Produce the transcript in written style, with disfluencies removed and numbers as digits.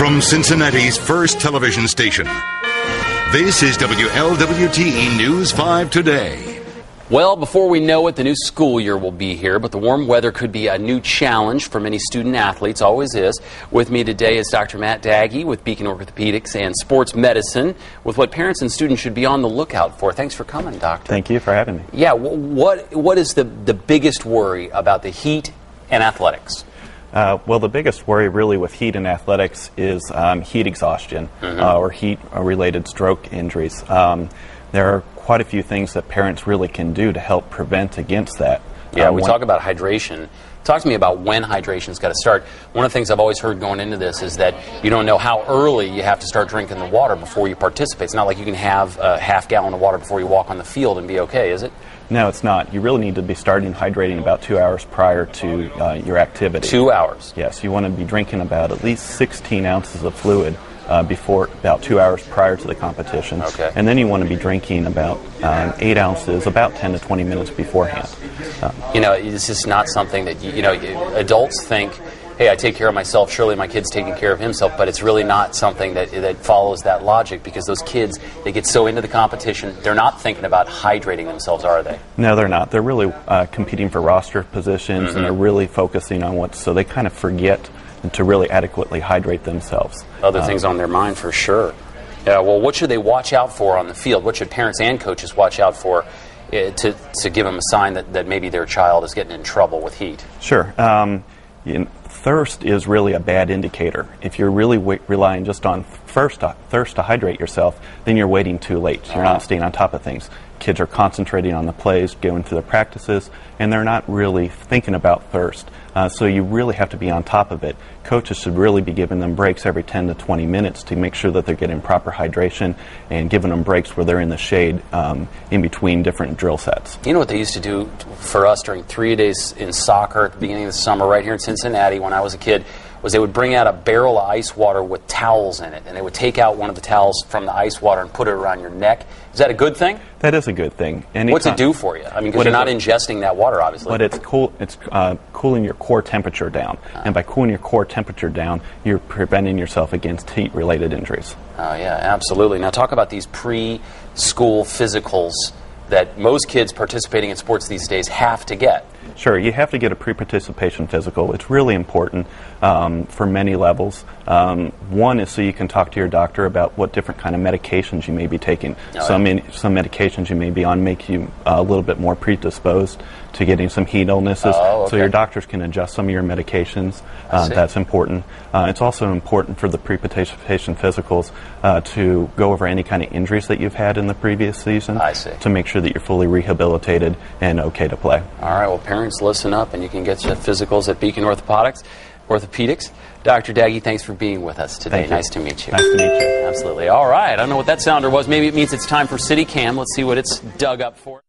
From Cincinnati's first television station, this is WLWT News 5 Today. Well, before we know it, the new school year will be here, but the warm weather could be a new challenge for many student athletes, always is. With me today is Dr. Matt Daggy with Beacon Orthopedics and Sports Medicine, with what parents and students should be on the lookout for. Thanks for coming, Doctor. Thank you for having me. Yeah, what is the biggest worry about the heat and athletics? Well, the biggest worry really with heat and athletics is heat exhaustion or heat-related stroke injuries. There are quite a few things that parents really can do to help prevent against that. Yeah, we talk about hydration. Talk to me about when hydration's got to start. One of the things I've always heard going into this is that you don't know how early you have to start drinking the water before you participate. It's not like you can have a half-gallon of water before you walk on the field and be okay, is it? No, it's not. You really need to be starting hydrating about 2 hours prior to your activity. 2 hours? Yes, you want to be drinking about at least 16 ounces of fluid before about 2 hours prior to the competition. Okay. And then you want to be drinking about 8 ounces about 10 to 20 minutes beforehand. You know, this is not something that, adults think, hey, I take care of myself, surely my kid's taking care of himself, but it's really not something that follows that logic, because those kids, they get so into the competition, they're not thinking about hydrating themselves, are they? No, they're not. They're really competing for roster positions, and they're really focusing on so they kind of forget to really adequately hydrate themselves. Other things on their mind, for sure. Yeah, well, what should they watch out for on the field? What should parents and coaches watch out for to give them a sign that maybe their child is getting in trouble with heat? Sure. Thirst is really a bad indicator. If you're really relying just on thirst to hydrate yourself, then you're waiting too late. You're not staying on top of things. Kids are concentrating on the plays, going through the practices, and they're not really thinking about thirst. So you really have to be on top of it. Coaches should really be giving them breaks every 10 to 20 minutes to make sure that they're getting proper hydration and giving them breaks where they're in the shade in between different drill sets. You know what they used to do for us during 3 days in soccer at the beginning of the summer right here in Cincinnati when I was a kid? Was they would bring out a barrel of ice water with towels in it, and they would take out one of the towels from the ice water and put it around your neck. Is that a good thing? That is a good thing. What's it do for you? I mean, because you're not ingesting that water, obviously. But it's cooling your core temperature down. And by cooling your core temperature down, you're preventing yourself against heat-related injuries. Oh, yeah, absolutely. Now, talk about these pre-school physicals that most kids participating in sports these days have to get. Sure, you have to get a pre-participation physical. It's really important for many levels. One is so you can talk to your doctor about what different kind of medications you may be taking. Some medications you may be on make you a little bit more predisposed to getting some heat illnesses. So your doctors can adjust some of your medications. That's important. It's also important for the pre-participation physicals to go over any kind of injuries that you've had in the previous season to make sure that you're fully rehabilitated and okay to play. All right, well, parents, listen up, and you can get your physicals at Beacon Orthopedics. Dr. Daggy, thanks for being with us today. Nice to meet you. Nice to meet you. Absolutely. All right, I don't know what that sounder was. Maybe it means it's time for City Cam. Let's see what it's dug up for.